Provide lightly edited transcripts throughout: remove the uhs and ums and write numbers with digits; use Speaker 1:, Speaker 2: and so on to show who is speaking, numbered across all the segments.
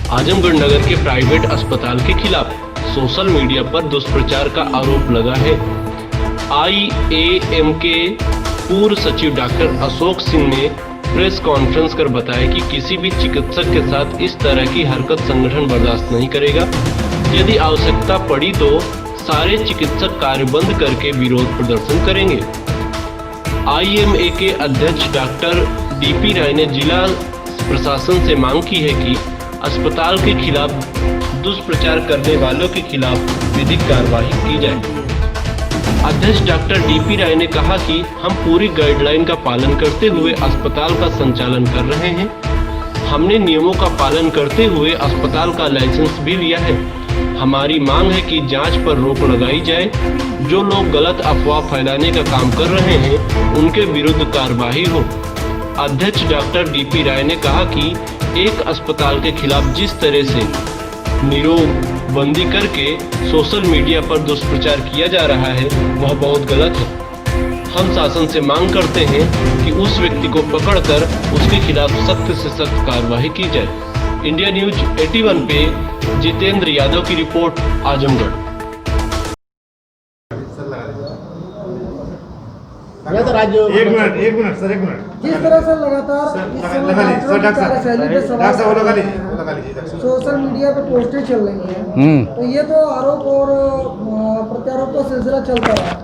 Speaker 1: आजमगढ़ नगर के प्राइवेट अस्पताल के खिलाफ सोशल मीडिया पर दुष्प्रचार का आरोप लगा है। IAM के पूर्व सचिव डॉक्टर अशोक सिंह ने प्रेस कॉन्फ्रेंस कर बताया कि किसी भी चिकित्सक के साथ इस तरह की हरकत संगठन बर्दाश्त नहीं करेगा। यदि आवश्यकता पड़ी तो सारे चिकित्सक कार्य बंद करके विरोध प्रदर्शन करेंगे। IMA के अध्यक्ष डॉक्टर DP राय ने जिला प्रशासन से मांग की है कि अस्पताल के खिलाफ दुष्प्रचार करने वालों के खिलाफ विधिक कार्रवाई की जाए। अध्यक्ष डॉक्टर DP राय ने कहा कि हम पूरी गाइडलाइन का पालन करते हुए अस्पताल का संचालन कर रहे हैं। हमने नियमों का पालन करते हुए अस्पताल का लाइसेंस भी लिया है। हमारी मांग है कि जांच पर रोक लगाई जाए। जो लोग गलत अफवाह फैलाने का काम कर रहे हैं उनके विरुद्ध कार्रवाई हो। अध्यक्ष डॉक्टर DP राय ने कहा कि एक अस्पताल के खिलाफ जिस तरह से निरोग बंदी करके सोशल मीडिया पर दुष्प्रचार किया जा रहा है वह बहुत गलत है। हम शासन से मांग करते हैं कि उस व्यक्ति को पकड़कर उसके खिलाफ सख्त से सख्त कार्रवाई की जाए। इंडिया न्यूज 81 पे जितेंद्र यादव की रिपोर्ट, आजमगढ़।
Speaker 2: एक मिनट सर,
Speaker 3: जिस तरह से लगातार सोशल मीडिया पे पोस्टें चल रही हैं, तो ये तो आरोप और प्रत्यारोप का सिलसिला चलता रहा।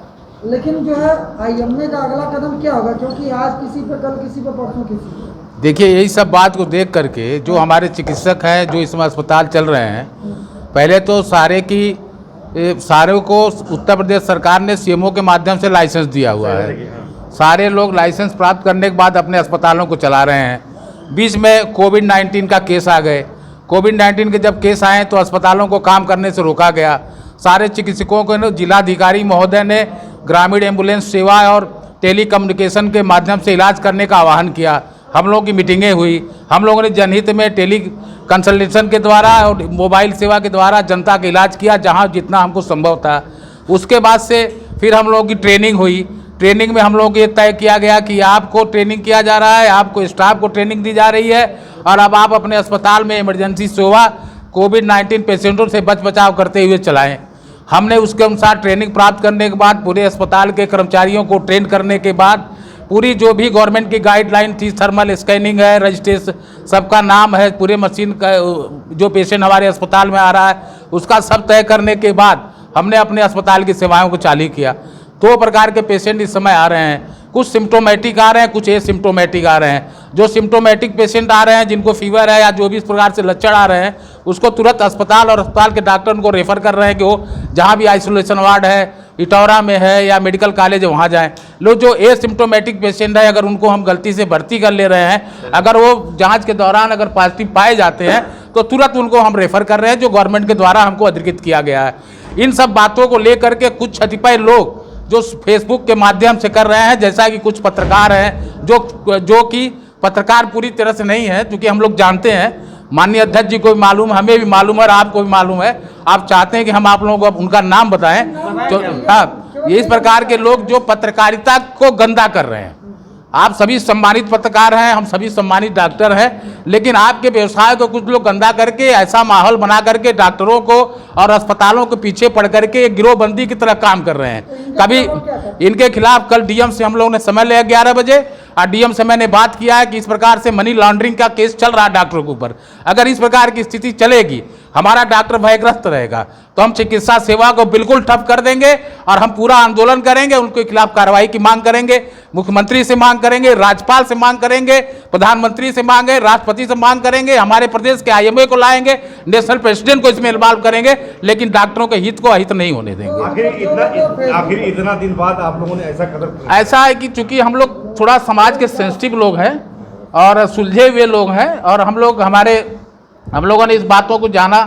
Speaker 3: लेकिन जो है IMA का अगला कदम क्या होगा, क्योंकि आज किसी पे, कल किसी पे, परसों किसी पे।
Speaker 4: देखिए, यही सब बात को देख करके जो हमारे चिकित्सक हैं जो इसमें अस्पताल चल रहे हैं, पहले तो सारे को उत्तर प्रदेश सरकार ने CMO के माध्यम से लाइसेंस दिया हुआ है। सारे लोग लाइसेंस प्राप्त करने के बाद अपने अस्पतालों को चला रहे हैं। बीच में कोविड-19 का केस आ गए। कोविड-19 के जब केस आए तो अस्पतालों को काम करने से रोका गया। सारे चिकित्सकों को जिलाधिकारी महोदय ने ग्रामीण एम्बुलेंस सेवा और टेलीकम्युनिकेशन के माध्यम से इलाज करने का आह्वान किया। हम लोगों की मीटिंगें हुई। हम लोगों ने जनहित में टेली कंसल्टेशन के द्वारा और मोबाइल सेवा के द्वारा जनता का इलाज किया जहां जितना हमको संभव था। उसके बाद से फिर हम लोगों की ट्रेनिंग हुई। ट्रेनिंग में हम लोगों को ये तय किया गया कि आपको ट्रेनिंग किया जा रहा है, आपको स्टाफ को ट्रेनिंग दी जा रही है और अब आप अपने अस्पताल में इमरजेंसी सेवा कोविड-19 पेशेंटों से बचाव करते हुए चलाएं। हमने उसके अनुसार ट्रेनिंग प्राप्त करने के बाद पूरे अस्पताल के कर्मचारियों को ट्रेन करने के बाद पूरी जो भी गवर्नमेंट की गाइडलाइन थी, थर्मल स्कैनिंग है, रजिस्ट्रेशन, सबका नाम है, पूरे मशीन का जो पेशेंट हमारे अस्पताल में आ रहा है उसका सब तय करने के बाद हमने अपने अस्पताल की सेवाओं को चालू किया। 2 प्रकार के पेशेंट इस समय आ रहे हैं। कुछ सिम्टोमेटिक आ रहे हैं, कुछ एसिम्टोमेटिक आ रहे हैं। जो सिम्टोमेटिक पेशेंट आ रहे हैं, जिनको फीवर है या जो भी इस प्रकार से लक्षण आ रहे हैं, उसको तुरंत अस्पताल और अस्पताल के डॉक्टर उनको रेफर कर रहे हैं कि वो जहाँ भी आइसोलेशन वार्ड है, इटौरा में है या मेडिकल कॉलेज है वहाँ जाएं। लोग जो एसिम्टोमेटिक पेशेंट है, अगर उनको हम गलती से भर्ती कर ले रहे हैं, अगर वो जाँच के दौरान अगर पॉजिटिव पाए जाते हैं तो तुरंत उनको हम रेफर कर रहे हैं, जो गवर्नमेंट के द्वारा हमको अधिकृत किया गया है। इन सब बातों को लेकर के कुछ कतिपय लोग जो फेसबुक के माध्यम से कर रहे हैं, जैसा कि कुछ पत्रकार हैं जो कि पत्रकार पूरी तरह से नहीं है, क्योंकि हम लोग जानते हैं, माननीय अध्यक्ष जी को भी मालूम, हमें भी मालूम है और आपको भी मालूम है। आप चाहते हैं कि हम आप लोगों को उनका नाम बताएं, तो हाँ, ये इस प्रकार के लोग जो पत्रकारिता को गंदा कर रहे हैं। आप सभी सम्मानित पत्रकार हैं, हम सभी सम्मानित डॉक्टर हैं, लेकिन आपके व्यवसाय को कुछ लोग गंदा करके ऐसा माहौल बना करके डॉक्टरों को और अस्पतालों के पीछे पड़ करके एक गिरोहबंदी की तरह काम कर रहे हैं। कभी इनके खिलाफ कल DM से हम लोगों ने समय लिया 11 बजे और DM से मैंने बात किया है कि इस प्रकार से मनी लॉन्ड्रिंग का केस चल रहा है डॉक्टरों के ऊपर। अगर इस प्रकार की स्थिति चलेगी, हमारा डॉक्टर भयग्रस्त रहेगा, तो हम चिकित्सा सेवा को बिल्कुल ठप कर देंगे और हम पूरा आंदोलन करेंगे। उनके खिलाफ कार्रवाई की मांग करेंगे, मुख्यमंत्री से मांग करेंगे, राज्यपाल से मांग करेंगे, प्रधानमंत्री से मांगे, राष्ट्रपति से मांग करेंगे, हमारे प्रदेश के IMA को लाएंगे, नेशनल प्रेसिडेंट को इसमें इन्वॉल्व करेंगे, लेकिन डॉक्टरों के हित को अहित नहीं होने देंगे।
Speaker 2: आखिर इतना दिन बाद आप लोगों ने ऐसा कदम,
Speaker 4: ऐसा है कि चूंकि हम लोग थोड़ा समाज के सेंसिटिव लोग हैं और सुलझे हुए लोग हैं, और हम लोगों ने इस बातों को जाना।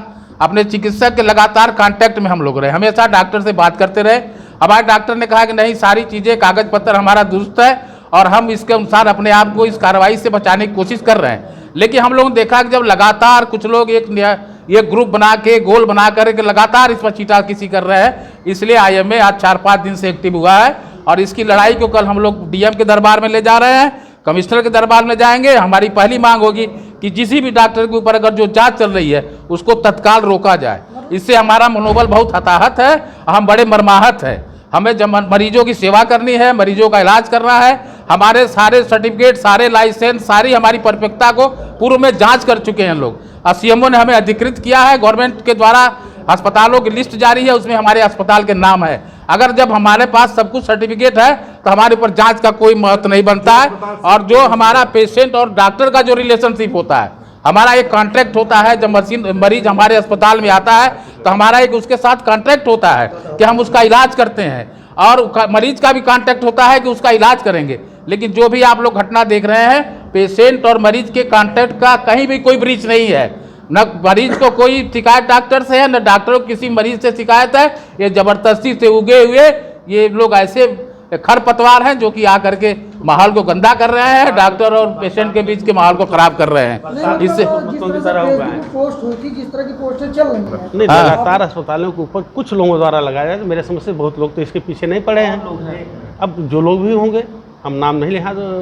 Speaker 4: अपने चिकित्सक के लगातार कांटेक्ट में हम लोग रहे, हमेशा डॉक्टर से बात करते रहे। हमारे डॉक्टर ने कहा कि नहीं, सारी चीज़ें कागज पत्र हमारा दुरुस्त है और हम इसके अनुसार अपने आप को इस कार्रवाई से बचाने की कोशिश कर रहे हैं। लेकिन हम लोगों ने देखा कि जब लगातार कुछ लोग एक ग्रुप बना के, गोल बना कर लगातार इस पर चीटाकीसी कर रहे हैं, इसलिए IMA आज 4-5 दिन से एक्टिव हुआ है और इसकी लड़ाई को कल हम लोग DM के दरबार में ले जा रहे हैं, कमिश्नर के दरबार में जाएंगे। हमारी पहली मांग होगी कि किसी भी डॉक्टर के ऊपर अगर जो जांच चल रही है उसको तत्काल रोका जाए। इससे हमारा मनोबल बहुत हताहत है, हम बड़े मर्माहत है। हमें जब मरीजों की सेवा करनी है, मरीजों का इलाज करना है, हमारे सारे सर्टिफिकेट, सारे लाइसेंस, सारी हमारी परफेक्टता को पूर्व में जांच कर चुके हैं लोग। सीएमओ ने हमें अधिकृत किया है, गवर्नमेंट के द्वारा अस्पतालों की लिस्ट जारी है, उसमें हमारे अस्पताल के नाम है। अगर जब हमारे पास सब कुछ सर्टिफिकेट है तो हमारे ऊपर जांच का कोई महत्व नहीं बनता है। और जो हमारा पेशेंट और डॉक्टर का जो रिलेशनशिप होता है, हमारा एक कॉन्ट्रैक्ट होता है। जब मरीज हमारे अस्पताल में आता है तो हमारा एक उसके साथ कॉन्ट्रैक्ट होता है कि हम उसका इलाज करते हैं, और मरीज का भी कॉन्ट्रैक्ट होता है कि उसका इलाज करेंगे। लेकिन जो भी आप लोग घटना देख रहे हैं, पेशेंट और मरीज के कॉन्ट्रैक्ट का कहीं भी कोई ब्रीच नहीं है। न मरीज को कोई शिकायत डॉक्टर से है, न डॉक्टर को किसी मरीज से शिकायत है। ये जबरदस्ती से उगे हुए ये लोग ऐसे खरपतवार हैं जो कि आकर के माहौल को गंदा कर रहे हैं, डॉक्टर और पेशेंट के बीच के माहौल को खराब कर रहे हैं। इससे
Speaker 3: जिस तरह से पोस्ट हुई थी, जिस तरह की पोस्टें चल रही हैं,
Speaker 5: नहीं, लगातार अस्पतालों के ऊपर कुछ लोगों द्वारा लगाया जाए तो मेरे समझ से बहुत लोग तो इसके पीछे नहीं पड़े हैं। अब जो लोग भी होंगे, हम नाम नहीं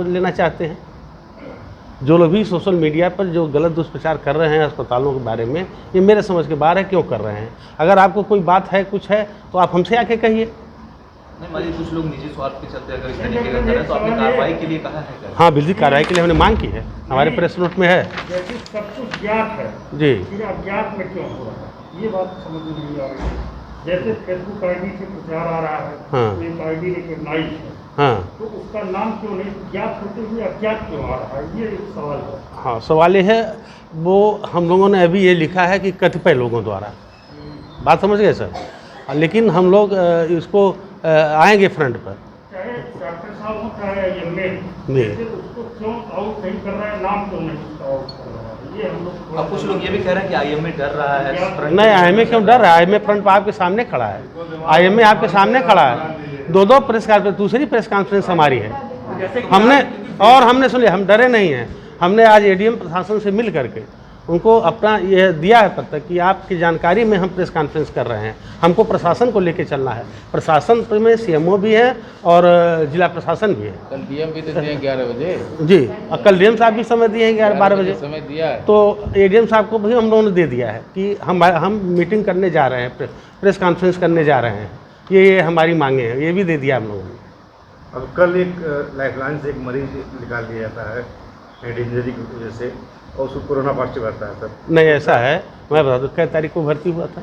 Speaker 5: लेना चाहते हैं, जो लोग भी सोशल मीडिया पर जो गलत दुष्प्रचार कर रहे हैं अस्पतालों के बारे में, ये मेरे समझ के बाहर है। क्यों कर रहे हैं? अगर आपको कोई बात है, कुछ है, तो आप हमसे आके कहिए।
Speaker 6: नहीं, मान लीजिए कुछ लोग निजी स्वार्थ के चलते अगर इस तरीके का करें तो आपने कार्रवाई के लिए कहा है क्या?
Speaker 5: हाँ, बिल्कुल कार्रवाई के लिए हमने मांग की है, हमारे प्रेस नोट में है।
Speaker 2: जैसे सब कुछ ज्ञात है
Speaker 5: जी,
Speaker 2: फिर अज्ञात में क्यों हो रहा है, ये बात समझ में नहीं आ रही है। जैसे फेसबुक आईडी से प्रचार आ रहा है,
Speaker 5: हाँ।
Speaker 2: तो एक आईडी रिकॉग्नाइज है,
Speaker 5: हाँ
Speaker 2: तो उसका नाम क्यों नहीं ज्ञात होते हुए अज्ञात क्यों आ रहा है, ये एक सवाल है।
Speaker 5: हाँ, सवाल ये है, वो हम लोगों ने अभी ये लिखा है कि कतिपय लोगों द्वारा, बात समझ गए सर। लेकिन हम लोग इसको आएंगे फ्रंट पर।
Speaker 2: चाहे डॉक्टर साहब हो चाहे
Speaker 5: जी।
Speaker 2: उसको क्यों आउट नहीं कर रहा है, नाम क्यों नहीं उसका आउट कर रहा है, ये हम लोग।
Speaker 6: अब कुछ लोग ये भी कह रहे हैं कि आईएमए डर रहा है।
Speaker 5: नहीं, आईएमए क्यों डर रहा है? आईएमए फ्रंट पर आपके सामने खड़ा है, आईएमए आपके सामने खड़ा है। दो प्रेस कॉन्फ्रेंस, दूसरी प्रेस कॉन्फ्रेंस हमारी है। हमने सुनिए, हम डरे नहीं हैं। हमने आज एडीएम प्रशासन से मिल करके उनको अपना ये दिया है पत्र कि आपकी जानकारी में हम प्रेस कॉन्फ्रेंस कर रहे हैं, हमको प्रशासन को लेके चलना है। प्रशासन में सीएमओ भी है और जिला प्रशासन भी है।
Speaker 4: कल डीएम भी तो दिए 11 बजे
Speaker 5: जी, और कल डीएम साहब भी समय दिए हैं 11-12 बजे
Speaker 4: समय दिया है।
Speaker 5: तो एडीएम साहब को भी हम लोगों ने दे दिया है कि हम मीटिंग करने जा रहे हैं, प्रेस कॉन्फ्रेंस करने जा रहे हैं। ये हमारी मांगे हैं, ये भी दे दिया हम लोगों ने।
Speaker 2: अब कल एक लाइफलाइन से एक मरीज निकाल दिया जाता है हेड इंजरी की वजह से, और उसको कोरोना पॉजिटिव आता है सर।
Speaker 5: नहीं, ऐसा है, मैं बता दूँ, कै तारीख को भर्ती हुआ था?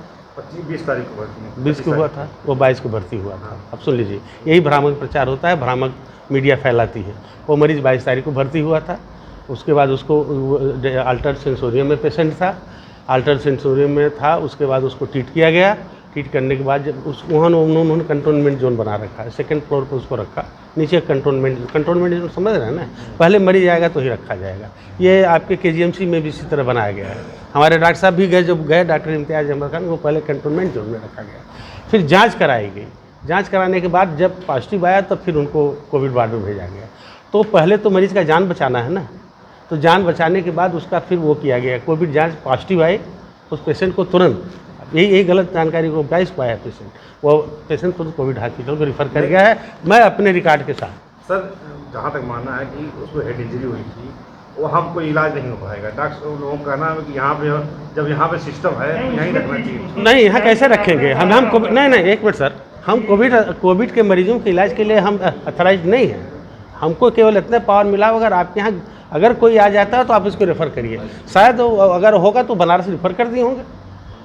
Speaker 2: 20 तारीख को भर्ती,
Speaker 5: 20 को हुआ था, वो 22 को भर्ती हुआ था। अब सुन लीजिए, यही भ्रामक प्रचार होता है, भ्रामक मीडिया फैलाती है। वो मरीज़ 22 तारीख को भर्ती हुआ था, उसके बाद उसको अल्टर सेंसोरियम में पेशेंट था, अल्टर सेंसोरियम में था, उसके बाद उसको ट्रीट किया गया। ट्रीट करने के बाद जब वहाँ उन्होंने कंटोनमेंट जोन बना रखा है, सेकंड फ्लोर पर उसको रखा, नीचे कंटोनमेंट जोन समझ रहे हैं ना, पहले मरीज आएगा तो ही रखा जाएगा। ये आपके केजीएमसी में भी इसी तरह बनाया गया है। हमारे डॉक्टर साहब भी गए, जब गए डॉक्टर इम्तियाज़ अहमद खान, वो पहले कंटोनमेंट जोन में रखा गया, फिर जाँच कराई गई। जाँच कराने के बाद जब पॉजिटिव आया तब फिर उनको कोविड वार्ड में भेजा गया। तो पहले तो मरीज़ का जान बचाना है ना, तो जान बचाने के बाद उसका फिर वो किया गया, कोविड जाँच पॉजिटिव आई, उस पेशेंट को तुरंत, यही गलत जानकारी को 22 को आया पेशेंट, वो पेशेंट को कोविड हॉस्पिटल को रेफर कर गया है, मैं अपने रिकॉर्ड के साथ।
Speaker 2: सर, जहाँ तक मानना है कि उसको हेड इंजरी हुई थी, वहाँ कोई इलाज नहीं हो पाएगा। डॉक्टर लोगों का कहना है कि यहाँ पे जब यहाँ पे सिस्टम है तो यहीं रखना चाहिए।
Speaker 5: नहीं, यहाँ कैसे रखेंगे हम नहीं, एक मिनट सर, हम कोविड के मरीजों के इलाज के लिए हम अथराइज नहीं हैं। हमको केवल इतने पावर मिला, अगर आपके यहाँ अगर कोई आ जाता है तो आप उसको रेफ़र करिए। शायद अगर होगा तो बनारस रेफ़र कर दिए होंगे,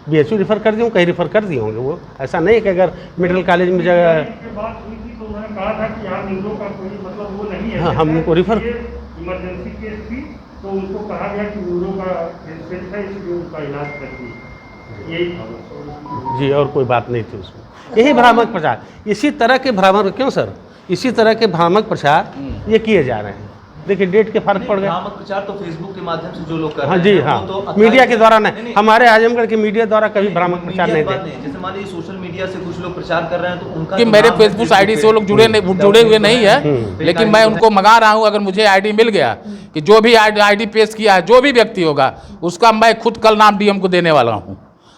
Speaker 5: बीएचयू रेफ़र कर दिए होंगे, कहीं रेफ़र कर दिए होंगे। वो ऐसा नहीं कि अगर मेडिकल कॉलेज में जगह
Speaker 2: बात हुई थी तो उन्होंने कहा था कि यहाँ न्यूरो का कोई मतलब वो नहीं है।
Speaker 5: हाँ, हम उनको रेफ़र,
Speaker 2: इमरजेंसी केस थी तो उनको कहा गया कि न्यूरो का पेशेंट है, इसलिए उनका इलाज कर दिए, यही था
Speaker 5: जी, और कोई बात नहीं थी उसमें। यही भ्रामक प्रचार, इसी तरह के भ्रामक, क्यों सर, इसी तरह के भ्रामक प्रचार ये किए जा रहे हैं। देखिए डेट के फर्क पड़ गए।
Speaker 6: भ्रामक प्रचार तो फेसबुक के माध्यम से जो लोग कर रहे
Speaker 5: हाँ
Speaker 6: हैं,
Speaker 5: जी,
Speaker 6: वो
Speaker 5: हाँ,
Speaker 6: तो
Speaker 5: मीडिया के द्वारा नहीं, हमारे आजमगढ़ के मीडिया द्वारा कभी भ्रामक प्रचार नहीं थे।
Speaker 6: जैसे मान लीजिए सोशल मीडिया से कुछ लोग प्रचार कर रहे हैं तो उनका
Speaker 4: कि मेरे फेसबुक आईडी से वो लोग जुड़े हुए नहीं है, लेकिन मैं उनको मंगा रहा हूं। अगर मुझे आईडी मिल गया कि जो भी आईडी पेश किया है, जो भी व्यक्ति होगा, उसका मैं खुद कल नाम डीएम को देने वाला हूं।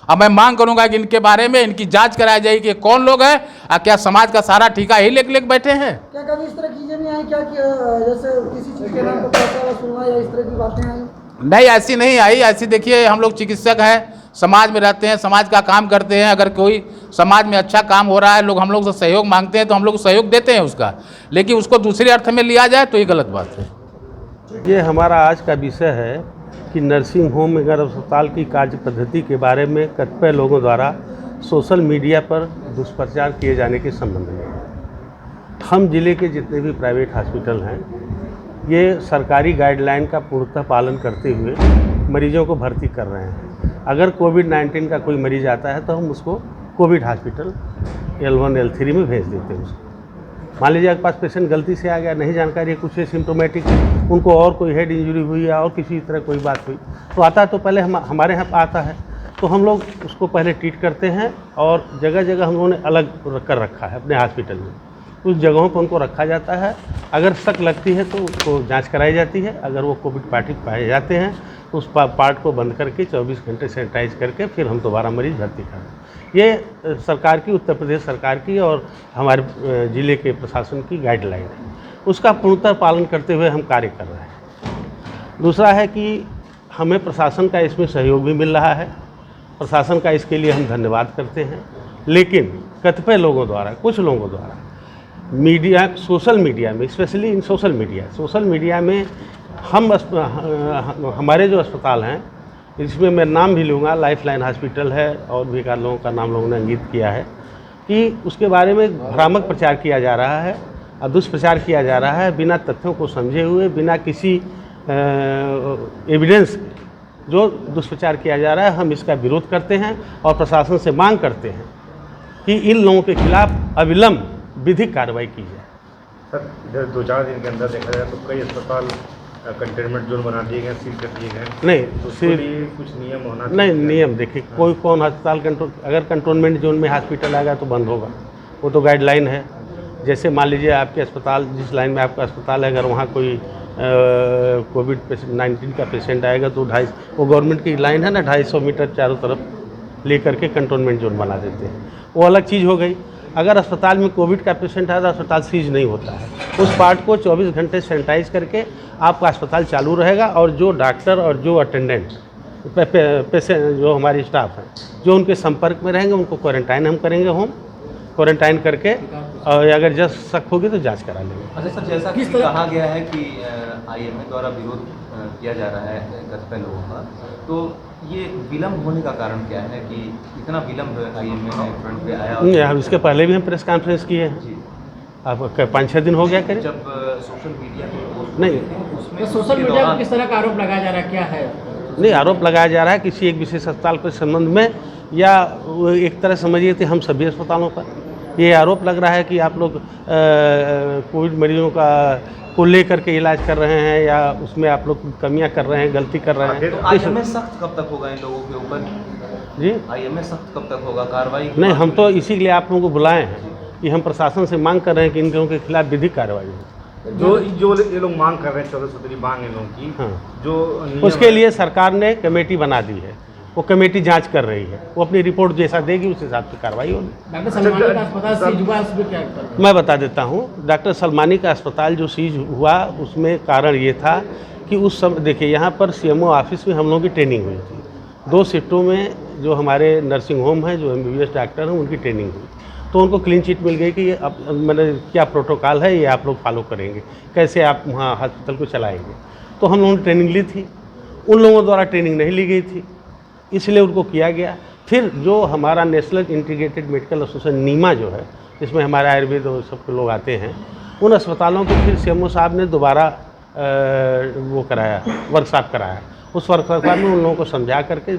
Speaker 4: अब मैं मांग करूंगा कि इनके बारे में इनकी जांच कराई जाएगी कि कौन लोग हैं और क्या समाज का सारा ठीका ही लेके बैठे हैं।
Speaker 3: क्या कभी इस तरह की चीजें नहीं आई क्या कि जैसे किसी चीज के नाम पर पैसा वसूलना या इस तरह की बातें आई?
Speaker 4: नहीं, ऐसी नहीं आई। ऐसी देखिए, हम लोग चिकित्सक हैं, समाज में रहते हैं, समाज का काम करते हैं। अगर कोई समाज में अच्छा काम हो रहा है, लोग हम लोग से सहयोग मांगते हैं तो हम लोग सहयोग देते हैं उसका, लेकिन उसको दूसरे अर्थ में लिया जाए तो ये गलत बात है।
Speaker 5: ये हमारा आज का विषय है कि नर्सिंग होम एवं अस्पताल की कार्य पद्धति के बारे में कतिपय लोगों द्वारा सोशल मीडिया पर दुष्प्रचार किए जाने के संबंध में। हम जिले के जितने भी प्राइवेट हॉस्पिटल हैं, ये सरकारी गाइडलाइन का पूर्णतः पालन करते हुए मरीजों को भर्ती कर रहे हैं। अगर कोविड-19 का कोई मरीज आता है तो हम उसको कोविड हॉस्पिटल L1 L3 में भेज देते हैं उसको। मान लीजिए आपके पास पेशेंट गलती से आ गया, नहीं जानकारी है, कुछ सिम्टोमेटिक, उनको और कोई हेड इंजरी हुई या और किसी तरह कोई बात हुई तो आता है, तो पहले हमारे यहाँ आता है तो हम लोग उसको पहले ट्रीट करते हैं और जगह जगह हम लोगों ने अलग कर रखा है अपने हॉस्पिटल में। उस जगहों पर उनको रखा जाता है। अगर शक लगती है तो उसको जांच कराई जाती है। अगर वो कोविड पॉजिटिव पाए जाते हैं तो उस पार्ट को बंद करके 24 घंटे सैनिटाइज करके फिर हम दोबारा मरीज भर्ती करते हैं। ये सरकार की, उत्तर प्रदेश सरकार की और हमारे ज़िले के प्रशासन की गाइडलाइन है, उसका पूर्णतः पालन करते हुए हम कार्य कर रहे हैं। दूसरा है कि हमें प्रशासन का इसमें सहयोग भी मिल रहा है। प्रशासन का इसके लिए हम धन्यवाद करते हैं। लेकिन कतिपय लोगों द्वारा, कुछ लोगों द्वारा मीडिया, सोशल मीडिया में, स्पेशली इन सोशल मीडिया में हमारे जो अस्पताल हैं, इसमें मैं नाम भी लूँगा, लाइफलाइन हॉस्पिटल है और भी एक आध लोगों का नाम लोगों ने अंकित किया है कि उसके बारे में भ्रामक प्रचार किया जा रहा है और दुष्प्रचार किया जा रहा है बिना तथ्यों को समझे हुए, बिना किसी एविडेंस के जो दुष्प्रचार किया जा रहा है। हम इसका विरोध करते हैं और प्रशासन से मांग करते हैं कि इन लोगों के खिलाफ अविलंब विधिक कार्रवाई की जाए।
Speaker 2: सर, इधर 2-4 दिन के अंदर देखा जाए तो कई अस्पताल कंटेनमेंट जोन बना दिए गए, सील कर दिए गए।
Speaker 5: नहीं,
Speaker 2: तो उसके लिए कुछ नियम होना चाहिए।
Speaker 5: नहीं, नियम देखिए, कोई कौन अस्पताल अगर कंटोनमेंट जोन में हॉस्पिटल आएगा तो बंद होगा, वो तो गाइडलाइन है। जैसे मान लीजिए आपके अस्पताल, जिस लाइन में आपका अस्पताल है, अगर वहाँ कोई कोविड-19 का पेशेंट आएगा तो वो गवर्नमेंट की लाइन है ना, 250 मीटर चारों तरफ ले करके कंटोनमेंट जोन बना देते हैं, वो अलग चीज़ हो गई। अगर अस्पताल में कोविड का पेशेंट है तो अस्पताल सीज नहीं होता है, उस पार्ट को 24 घंटे सैनिटाइज करके आपका अस्पताल चालू रहेगा और जो डॉक्टर और जो अटेंडेंट पेशेंट, जो हमारी स्टाफ है, जो उनके संपर्क में रहेंगे उनको क्वारंटाइन हम करेंगे, होम क्वारंटाइन करके, और अगर जस्ट शक होगी तो जांच करा लेंगे।
Speaker 6: अच्छा सर, जैसा कि कहा गया है कि IMA द्वारा विरोध किया जा रहा है कतिपय लोगों का, तो ये विलम्ब होने का कारण क्या है कि इतना विलम्ब IMA फ्रंट पे आया?
Speaker 5: नहीं, हम इसके पहले भी हम प्रेस कॉन्फ्रेंस किए हैं। अब 5-6 दिन हो गया करीब।
Speaker 6: जब सोशल मीडिया
Speaker 5: नहीं,
Speaker 6: उसमें
Speaker 7: सोशल मीडिया पर किस तरह का आरोप लगाया जा रहा है, क्या है?
Speaker 5: नहीं, आरोप लगाया जा रहा है किसी एक विशेष अस्पताल के संबंध में, या एक तरह समझिए कि हम सभी अस्पतालों पर ये आरोप लग रहा है कि आप लोग कोविड मरीजों को लेकर के इलाज कर रहे हैं या उसमें आप लोग कमियां कर रहे हैं, गलती कर रहे हैं।
Speaker 6: तो IMA सख्त कब तक होगा इन लोगों के ऊपर?
Speaker 5: जी,
Speaker 6: IMA सख्त कब तक होगा कार्रवाई?
Speaker 5: नहीं, हम तो इसी के लिए आप लोगों को बुलाए हैं कि हम प्रशासन से मांग कर रहे हैं कि इन लोगों के खिलाफ विधिक कार्रवाई हो।
Speaker 2: जो ये लोग मांग कर रहे हैं, 14 सूत्री मांग इन लोगों की,
Speaker 5: हाँ,
Speaker 2: जो नियम
Speaker 5: उसके
Speaker 2: है,
Speaker 5: लिए सरकार ने कमेटी बना दी है, वो कमेटी जांच कर रही है, वो अपनी रिपोर्ट जैसा देगी उस हिसाब से कार्रवाई होगी।
Speaker 7: डॉक्टर सलमानी का अस्पताल सीज हुआ, उस पर क्या कर रहे हैं?
Speaker 5: मैं बता देता हूँ, डॉक्टर सलमानी का अस्पताल जो सीज हुआ उसमें कारण ये था कि उस समय देखिए यहाँ पर CMO ऑफिस में हम लोगों की ट्रेनिंग हुई थी। 2 शिफ्टों में जो हमारे नर्सिंग होम हैं, जो MBBS डॉक्टर हैं, उनकी ट्रेनिंग हुई, तो उनको क्लीन चिट मिल गई कि ये अब मतलब क्या प्रोटोकॉल है, ये आप लोग फॉलो करेंगे, कैसे आप वहाँ हॉस्पिटल को चलाएँगे। तो हम लोगों ने ट्रेनिंग ली थी, उन लोगों द्वारा ट्रेनिंग नहीं ली गई थी, इसलिए उनको किया गया। फिर जो हमारा नेशनल इंटीग्रेटेड मेडिकल एसोसिएशन नीमा जो है, जिसमें हमारे आयुर्वेद और सब लोग आते हैं, उन अस्पतालों को फिर CMO साहब ने दोबारा वो कराया, वर्कशॉप कराया। उस वर्कशॉप में उन लोगों को समझा करके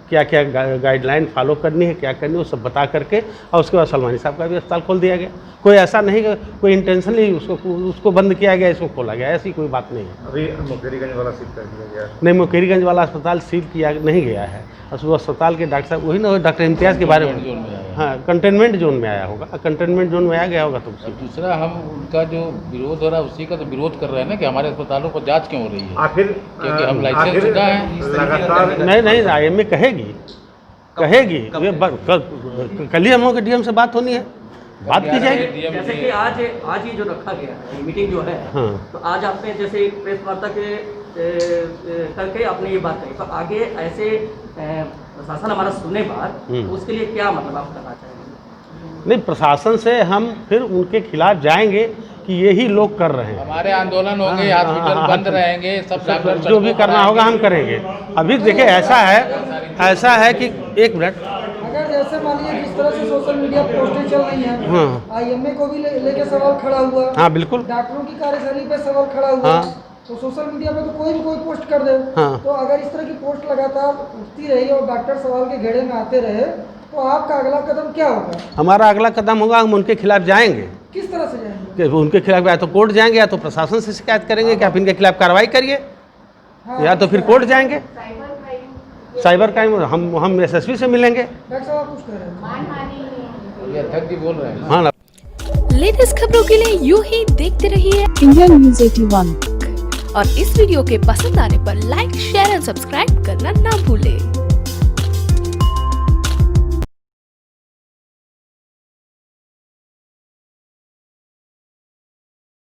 Speaker 5: क्या क्या गाइडलाइन फॉलो करनी है, क्या करनी है, वो सब बता करके, और उसके बाद सलमानी साहब का भी अस्पताल खोल दिया गया। कोई ऐसा नहीं कि कोई इंटेंशनली उसको बंद किया गया, इसको खोला गया, ऐसी कोई बात नहीं है।
Speaker 2: अभी मुकेरीगंज वाला सील कर दिया गया।
Speaker 5: नहीं, मुकेरीगंज वाला अस्पताल सील किया नहीं गया है। वो अस्पताल के डॉक्टर साहब वही ना, डॉक्टर इम्तियाज़ के बारे में, हाँ, कंटेनमेंट जोन में आया होगा, कंटेनमेंट जोन में आ गया होगा। तो
Speaker 4: दूसरा, हम उनका जो विरोध हो रहा है उसी का तो विरोध कर रहे हैं ना कि हमारे अस्पतालों पर जांच क्यों हो रही है,
Speaker 2: आखिर
Speaker 4: क्योंकि हम लाइसेंस शुदा हैं।
Speaker 2: लगातार
Speaker 5: नहीं, IMA कहेगी, कल ही हम लोग के DM से बात होनी है, बात की जाएगी।
Speaker 7: जैसे कि आज ये जो रखा गया है मीटिंग जो है,
Speaker 5: हाँ,
Speaker 7: तो आज आपने जैसे एक प्रेस वार्ता के
Speaker 8: करके आपने ये बात कही, तो आगे ऐसे प्रशासन हमारा सुने बात, तो उसके लिए क्या मतलब आप करना चाहेंगे?
Speaker 5: नहीं, प्रशासन से हम फिर उनके खिलाफ जाएंगे कि यही लोग कर रहे हैं।
Speaker 4: हमारे आंदोलन होंगे, हॉस्पिटल बंद रहेंगे, सब डॉक्टर
Speaker 5: जो भी करना होगा हम करेंगे। अभी देखिए ऐसा है कि एक मिनट,
Speaker 3: अगर जैसे मानिए जिस तरह से सोशल मीडिया पोस्टें चल रही हैं,
Speaker 5: हाँ।
Speaker 3: आईएमए को भी लेके सवाल खड़ा हुआ है,
Speaker 5: हाँ बिल्कुल,
Speaker 3: डॉक्टरों की कार्यशैली पे सवाल खड़ा हुआ है,
Speaker 5: हाँ।
Speaker 3: तो सोशल मीडिया पे तो कोई भी कोई पोस्ट कर दे,
Speaker 5: हाँ।
Speaker 3: तो अगर इस तरह की पोस्ट लगातार उठती रही और डॉक्टर सवाल के घेरे में आते रहे, तो आपका अगला कदम क्या होगा?
Speaker 5: हमारा अगला कदम होगा हम उनके खिलाफ जाएंगे।
Speaker 3: किस तरह से जाएंगे?
Speaker 5: कि उनके खिलाफ या तो कोर्ट जाएंगे या तो प्रशासन से शिकायत करेंगे कि आप इनके खिलाफ कार्रवाई करिए, या तो फिर कोर्ट जाएंगे। साइबर क्राइम हम एसएसपी से मिलेंगे।
Speaker 3: डॉक्टर साहब आप कुछ कह रहे हैं?
Speaker 4: अध्यक्ष जी बोल रहे हैं।
Speaker 5: हाँ,
Speaker 9: लेटेस्ट खबरों के लिए यूं ही देखते रहिए
Speaker 10: इंडिया न्यूज़ 81
Speaker 9: और इस वीडियो के पसंद आने पर लाइक, शेयर एंड सब्सक्राइब करना ना भूलें।